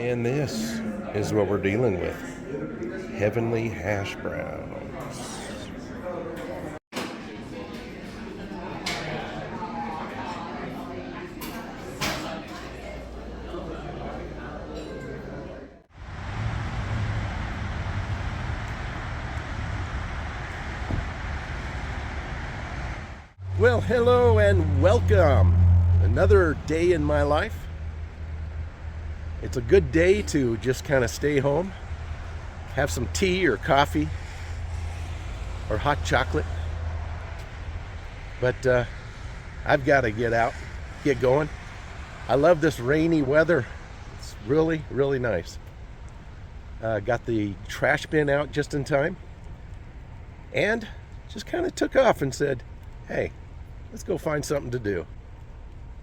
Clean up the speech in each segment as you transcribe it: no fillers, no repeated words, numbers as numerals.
And this is what we're dealing with. Heavenly hash browns. Well, hello and welcome. Another day in my life. It's a good day to just kind of stay home, have some tea or coffee or hot chocolate. But I've got to get out, get going. I love this rainy weather. It's really, really nice. Got the trash bin out just in time and just kind of took off and said, hey, let's go find something to do.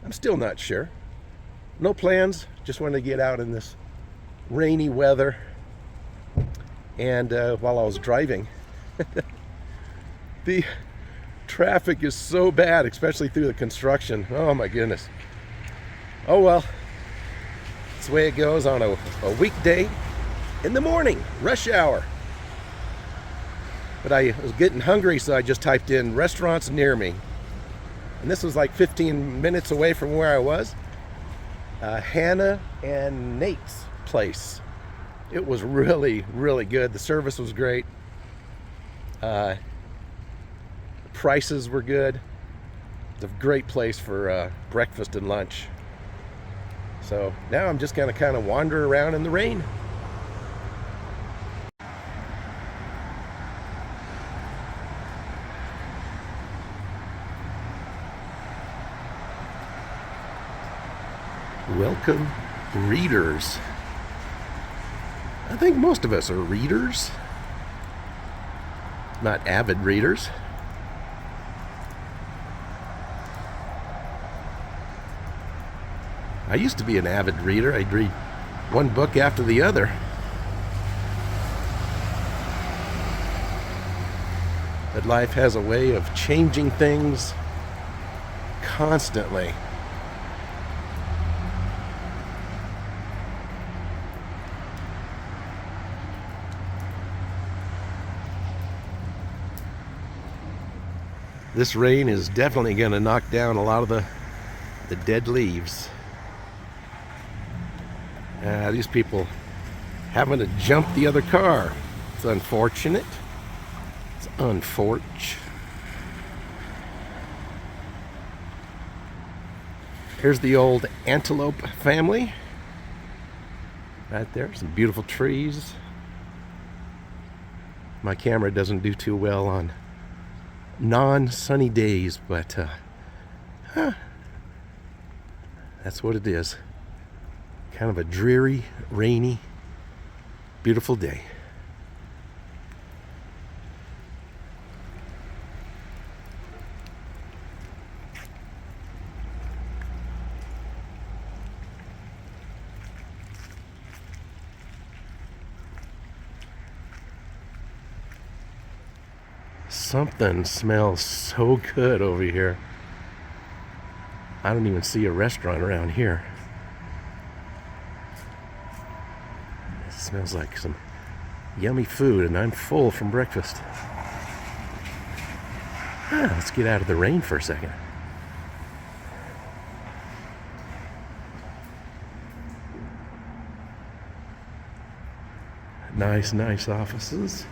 I'm still not sure. No plans, just wanted to get out in this rainy weather. And while I was driving, the traffic is so bad, especially through the construction. Oh my goodness. Oh well, it's the way it goes on a weekday in the morning, rush hour. But I was getting hungry, so I just typed in restaurants near me. And this was like 15 minutes away from where I was. Hannah and Nate's place. It was really, really good. The service was great. The prices were good. It's a great place for breakfast and lunch. So now I'm just going to kind of wander around in the rain. Welcome, readers. I think most of us are readers, not avid readers. I used to be an avid reader. I'd read one book after the other. But life has a way of changing things constantly. This rain is definitely going to knock down a lot of the dead leaves. These people having to jump the other car. It's unfortunate. It's unfortunate. Here's the old antelope family. Right there, some beautiful trees. My camera doesn't do too well on non-sunny days, but that's what it is. Kind of a dreary, rainy, beautiful day. Something smells so good over here. I don't even see a restaurant around here. It smells like some yummy food, and I'm full from breakfast. Let's get out of the rain for a second. Nice offices.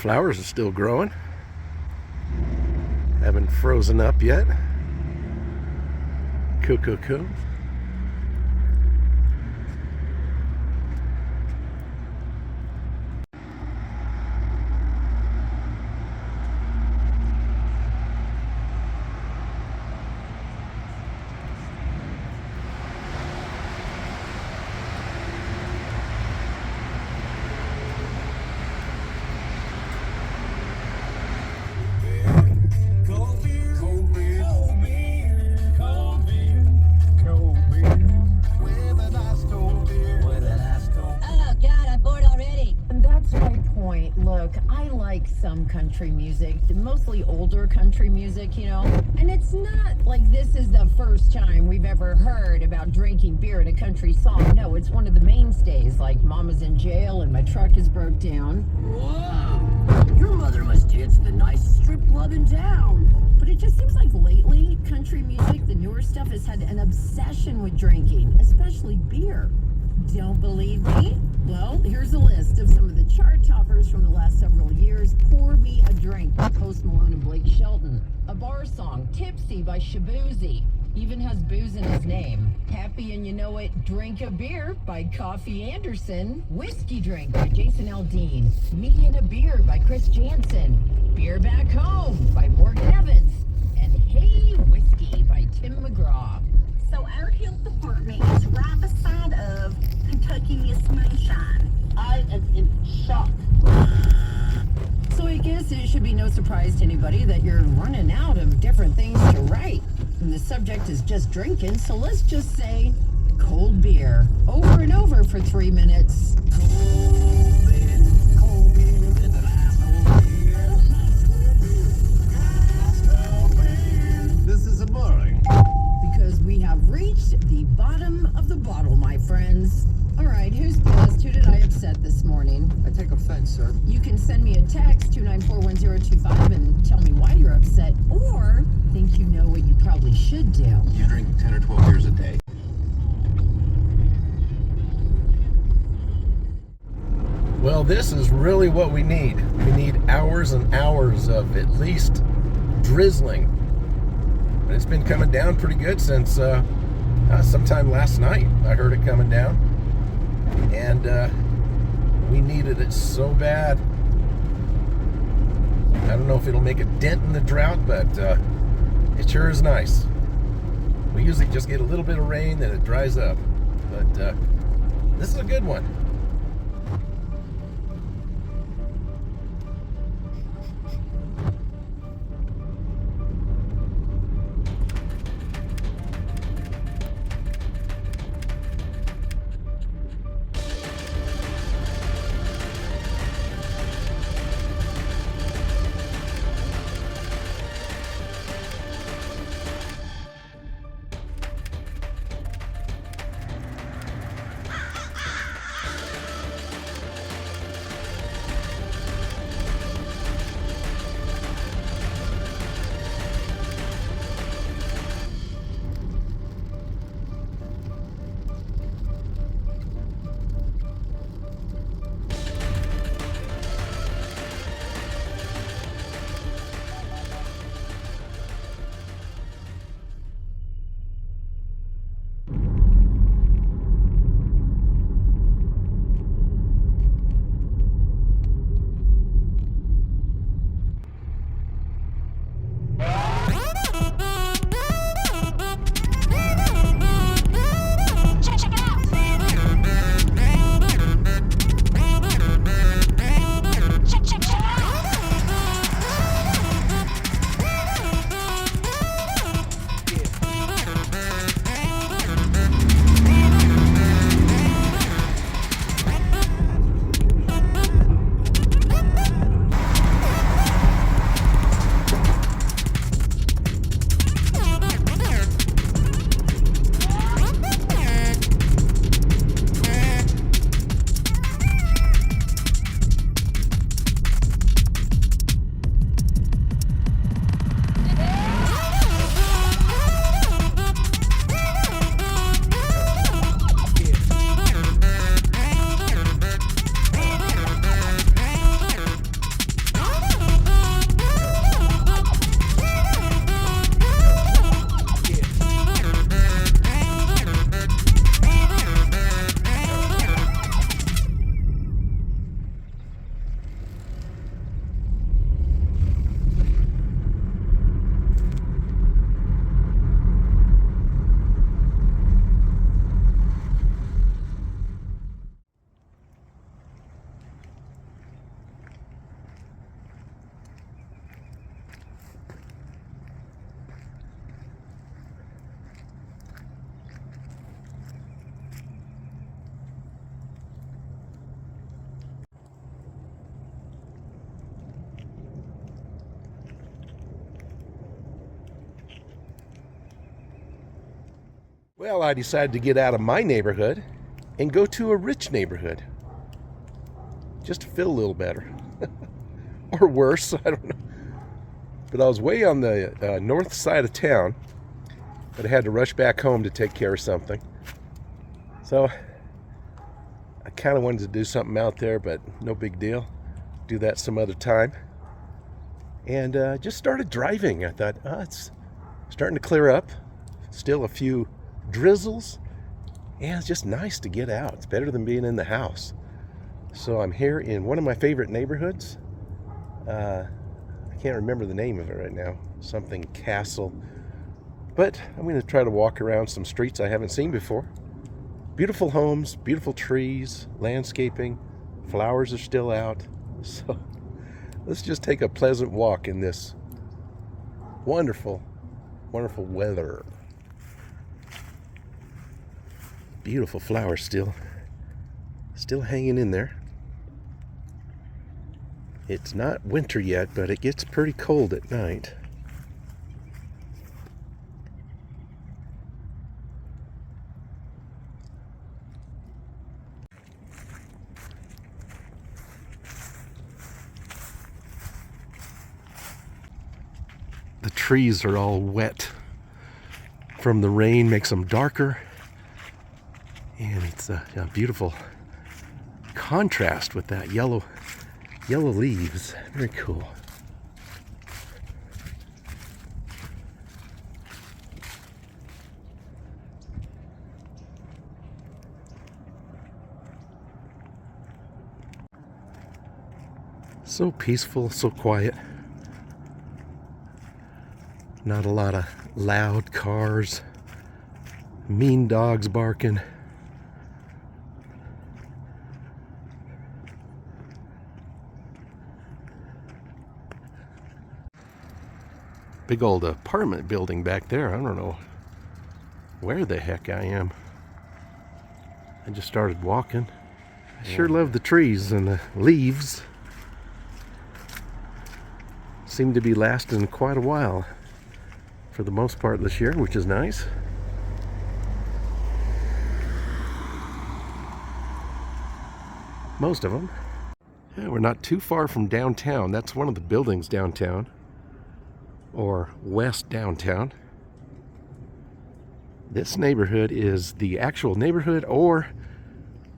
Flowers are still growing. Haven't frozen up yet. Cool. Look, I like some country music, mostly older country music, you know, and it's not like this is the first time we've ever heard about drinking beer in a country song. No, it's one of the mainstays, like Mama's in jail and my truck is broke down. Whoa! Your mother must hit the nicest strip club in town. But it just seems like lately, country music, the newer stuff, has had an obsession with drinking, especially beer. Don't believe me? Well, here's a list of some of the chart toppers from the last several years. Pour Me a Drink by Post Malone and Blake Shelton. A bar song, Tipsy by Shaboozey. Even has booze in his name. Happy and You Know It, Drink a Beer by Coffee Anderson. Whiskey Drink by Jason Aldean. Me and a Beer by Chris Jansen. Beer Back Home by Morgan Evans. And Hey Whiskey by Tim McGraw. So our health department is right beside of Kentucky Miss Moonshine. I am in shock. So I guess it should be no surprise to anybody that you're running out of different things to write. And the subject is just drinking, so let's just say cold beer. Over and over for 3 minutes. Cold beer, the last cold beer. This is boring. Because we have reached the bottom of the bottle, my friends. All right, who's pissed? Who did I upset this morning? I take offense, sir. You can send me a text, 2941025, and tell me why you're upset, or think you know what you probably should do. You drink 10 or 12 beers a day. Well, this is really what we need. We need hours and hours of at least drizzling. And it's been coming down pretty good since sometime last night. I heard it coming down. And we needed it so bad. I don't know if it'll make a dent in the drought, but it sure is nice. We usually just get a little bit of rain, then it dries up. But this is a good one. Well, I decided to get out of my neighborhood and go to a rich neighborhood. Just to feel a little better. Or worse, I don't know. But I was way on the north side of town, but I had to rush back home to take care of something. So I kind of wanted to do something out there, but no big deal. Do that some other time. And just started driving. I thought, it's starting to clear up. Still a few drizzles. Yeah, it's just nice to get out. It's better than being in the house. So I'm here in one of my favorite neighborhoods. I can't remember the name of it right now. Something Castle. But I'm going to try to walk around some streets I haven't seen before. Beautiful homes, beautiful trees, landscaping. Flowers are still out. So let's just take a pleasant walk in this wonderful, wonderful weather. Beautiful flowers still hanging in there. It's not winter yet, but it gets pretty cold at night. The trees are all wet from the rain, makes them darker. And it's a beautiful contrast with that yellow leaves. Very cool. So peaceful, so quiet. Not a lot of loud cars, mean dogs barking. Big old apartment building back there. I don't know where the heck I am. I just started walking. I sure love the trees and the leaves. Seem to be lasting quite a while for the most part this year, which is nice. Most of them. Yeah, we're not too far from downtown. That's one of the buildings downtown, or west downtown. This neighborhood is the actual neighborhood, or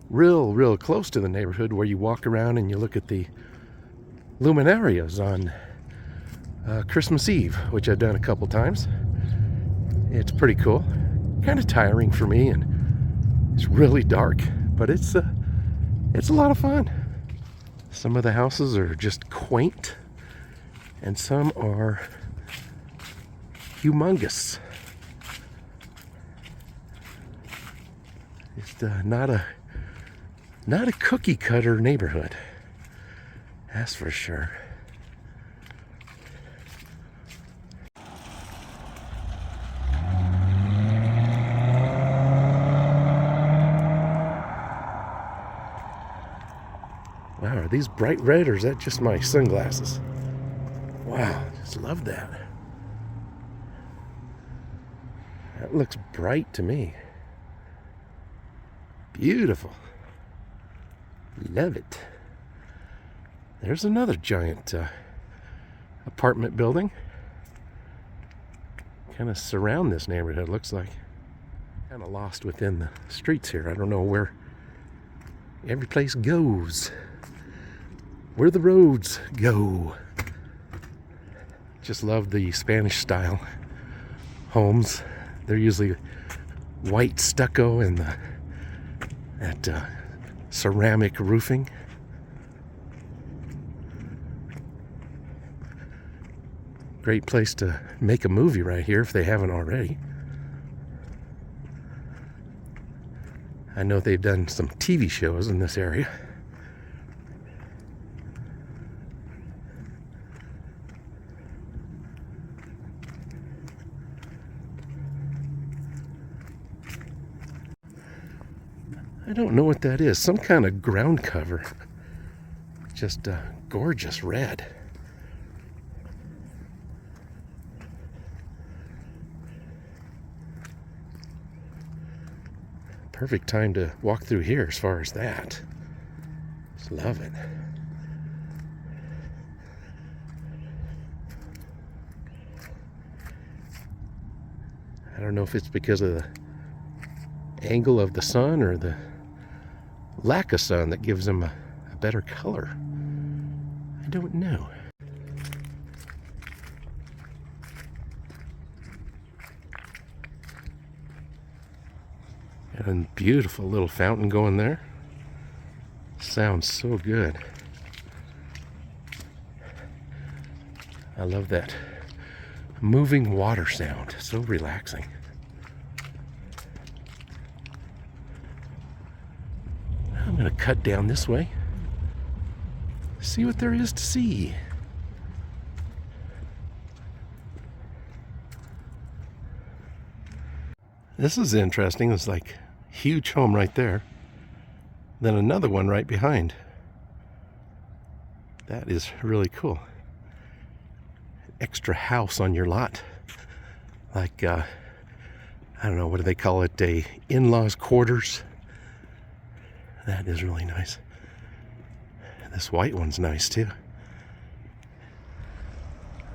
real close to the neighborhood, where you walk around and you look at the luminarias on Christmas Eve, which I've done a couple times. It's pretty cool. Kind of tiring for me, and it's really dark, but it's a lot of fun. Some of the houses are just quaint, and some are humongous. It's not a cookie cutter neighborhood, that's for sure. Wow, are these bright red, or is that just my sunglasses? Wow, just love that. That looks bright to me. Beautiful. Love it. There's another giant apartment building. Kind of surround this neighborhood, looks like. Kind of lost within the streets here. I don't know where every place goes. Where the roads go. Just love the Spanish style homes. They're usually white stucco and that ceramic roofing. Great place to make a movie right here if they haven't already. I know they've done some TV shows in this area. I don't know what that is. Some kind of ground cover. Just gorgeous red. Perfect time to walk through here as far as that. Just love it. I don't know if it's because of the angle of the sun or the lack of sun that gives them a better color. I don't know. And beautiful little fountain going there. Sounds so good. I love that moving water sound. So relaxing. I'm going to cut down this way. See what there is to see. This is interesting. It's like huge home right there. Then another one right behind. That is really cool. Extra house on your lot. Like, I don't know, what do they call it? A in-laws quarters. That is really nice. This white one's nice too.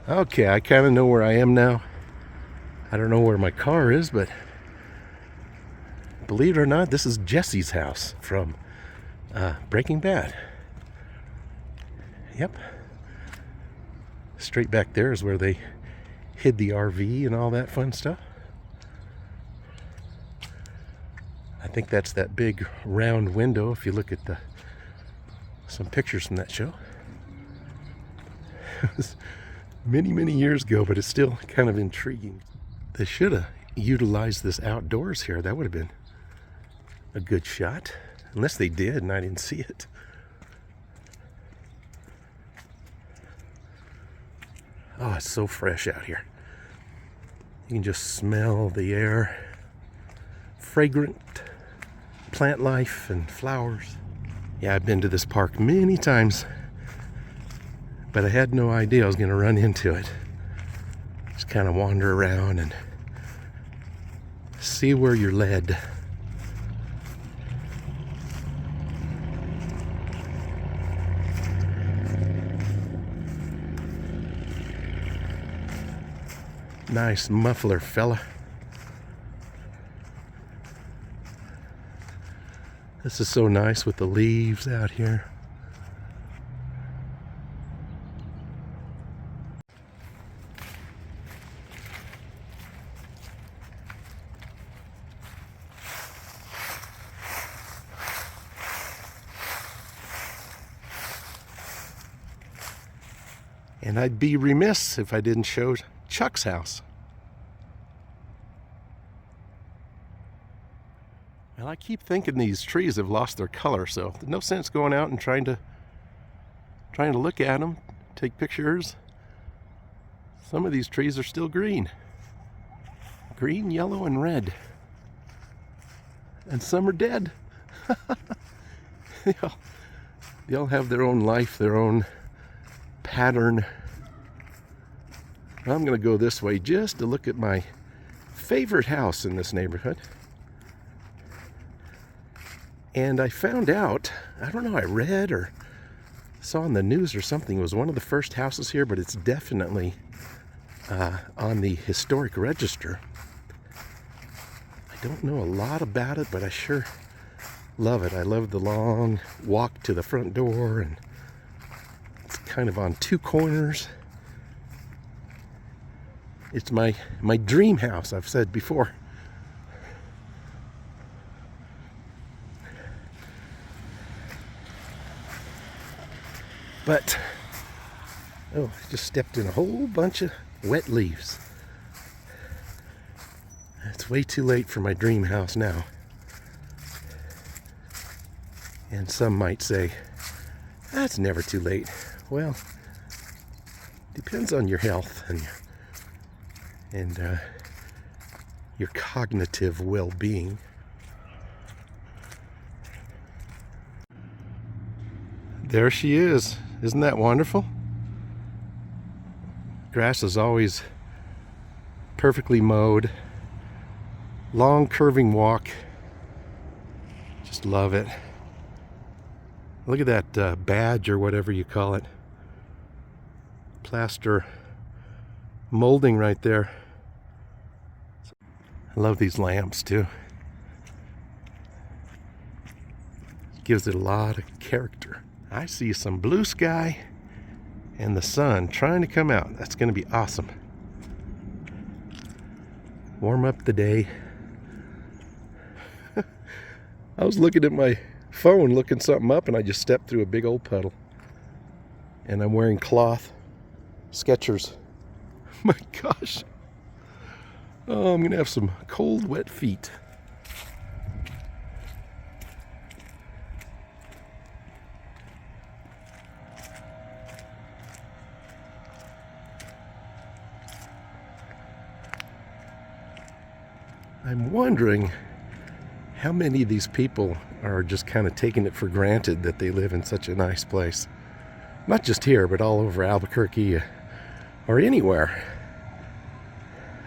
Okay, I kind of know where I am now. I don't know where my car is, but believe it or not, this is Jesse's house from Breaking Bad. Yep. Straight back there is where they hid the RV and all that fun stuff. I think that's that big round window if you look at some pictures from that show. It was many years ago, but it's still kind of intriguing. They should have utilized this outdoors here. That would have been a good shot. Unless they did and I didn't see it. Oh, it's so fresh out here. You can just smell the air. Fragrant plant life and flowers. Yeah, I've been to this park many times, but I had no idea I was going to run into it. Just kind of wander around and see where you're led. Nice muffler, fella. This is so nice with the leaves out here. And I'd be remiss if I didn't show Chuck's house. Well, I keep thinking these trees have lost their color, so there's no sense going out and trying to look at them, take pictures. Some of these trees are still green. Green, yellow, and red. And some are dead. They all have their own life, their own pattern. I'm going to go this way just to look at my favorite house in this neighborhood. And I found out, I don't know, I read or saw on the news or something, it was one of the first houses here, but it's definitely on the historic register. I don't know a lot about it, but I sure love it. I love the long walk to the front door, and it's kind of on two corners. It's my dream house, I've said before. But, oh, I just stepped in a whole bunch of wet leaves. It's way too late for my dream house now. And some might say, that's never too late. Well, depends on your health and your cognitive well-being. There she is. Isn't that wonderful? Grass is always perfectly mowed. Long curving walk. Just love it. Look at that badge or whatever you call it. Plaster molding right there. I love these lamps too. Gives it a lot of character. I see some blue sky and the sun trying to come out. That's going to be awesome. Warm up the day. I was looking at my phone looking something up and I just stepped through a big old puddle. And I'm wearing cloth Skechers. My gosh. Oh, I'm going to have some cold, wet feet. I'm wondering how many of these people are just kind of taking it for granted that they live in such a nice place. Not just here, but all over Albuquerque or anywhere.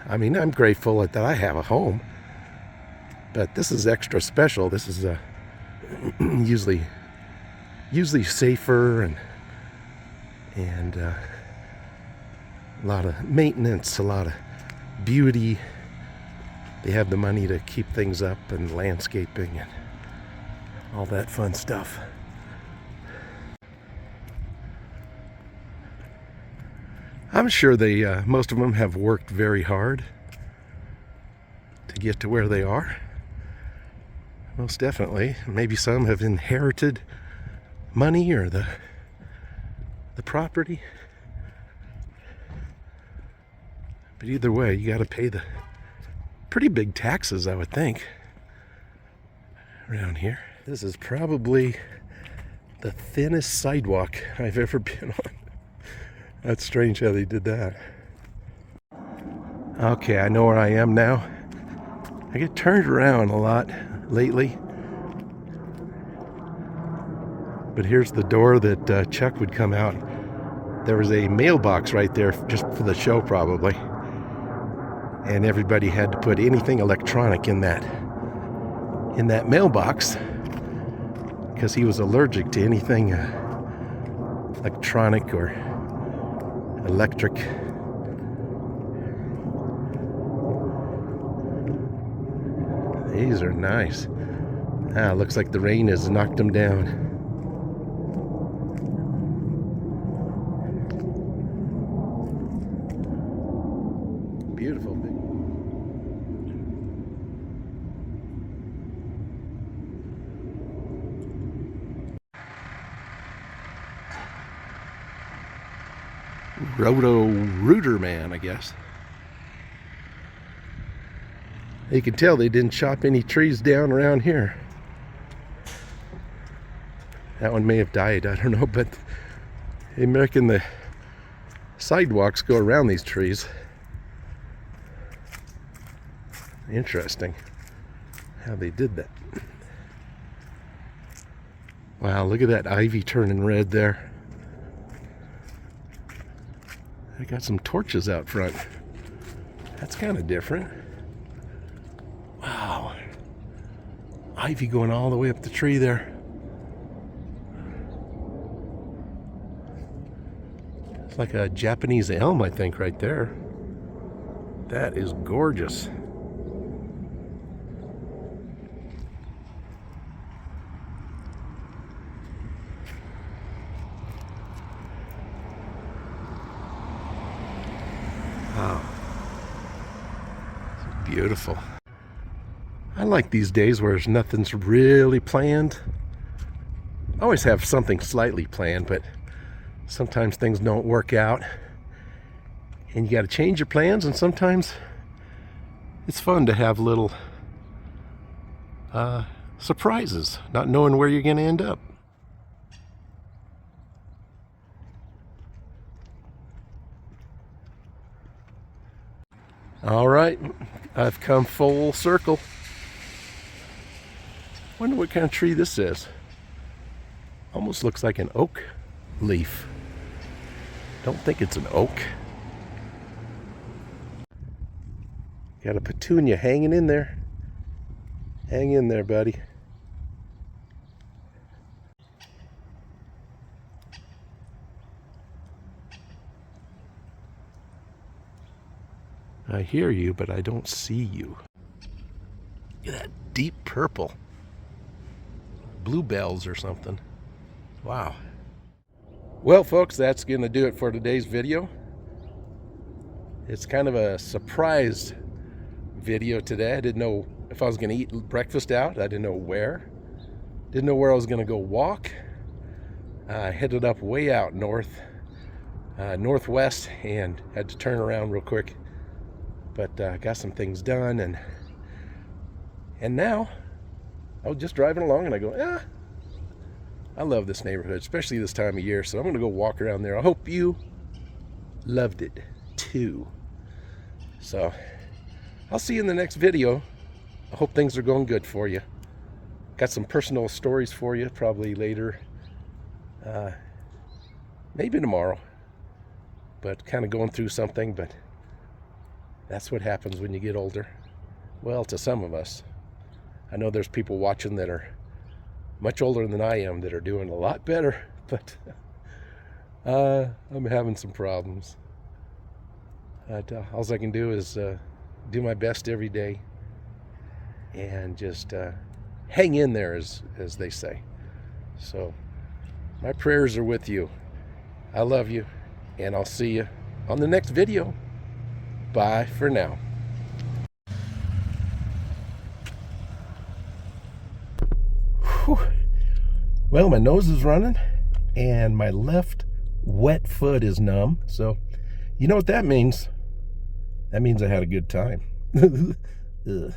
I mean, I'm grateful that I have a home, but this is extra special. This is usually safer and a lot of maintenance, a lot of beauty. They have the money to keep things up and landscaping and all that fun stuff. I'm sure most of them have worked very hard to get to where they are. Most definitely. Maybe some have inherited money or the property. But either way, you got to pay the pretty big taxes, I would think, around here. This is probably the thinnest sidewalk I've ever been on. That's strange how they did that. Okay, I know where I am now. I get turned around a lot lately. But here's the door that Chuck would come out. There was a mailbox right there just for the show probably. And everybody had to put anything electronic in that mailbox because he was allergic to anything electronic or electric. These are nice. Looks like the rain has knocked them down. Beautiful. Roto-Rooter man, I guess. You can tell they didn't chop any trees down around here. That one may have died, I don't know, but they're making the sidewalks go around these trees. Interesting how they did that. Wow, look at that ivy turning red there. They got some torches out front. That's kind of different. Wow. Ivy going all the way up the tree there. It's like a Japanese elm, I think, right there. That is gorgeous. Wow. It's beautiful. I like these days where nothing's really planned. I always have something slightly planned, but sometimes things don't work out. And you got to change your plans, and sometimes it's fun to have little surprises, not knowing where you're going to end up. All right, I've come full circle. Wonder what kind of tree this is. Almost looks like an oak leaf. Don't think it's an oak. Got a petunia hanging in there. Hang in there, buddy. I hear you, but I don't see you. Look at that deep purple. Bluebells or something. Wow. Well, folks, that's going to do it for today's video. It's kind of a surprise video today. I didn't know if I was going to eat breakfast out. I didn't know where. Didn't know where I was going to go walk. I headed up way out north, northwest, and had to turn around real quick. But got some things done, and now I was just driving along, and I go, I love this neighborhood, especially this time of year. So I'm going to go walk around there. I hope you loved it too. So I'll see you in the next video. I hope things are going good for you. Got some personal stories for you probably later, maybe tomorrow, but kind of going through something. But that's what happens when you get older. Well, to some of us. I know there's people watching that are much older than I am that are doing a lot better, but I'm having some problems. All I can do is do my best every day and just hang in there, as they say. So my prayers are with you. I love you, and I'll see you on the next video. Bye for now. Whew. Well, my nose is running and my left wet foot is numb. So you know what that means? That means I had a good time. Ugh.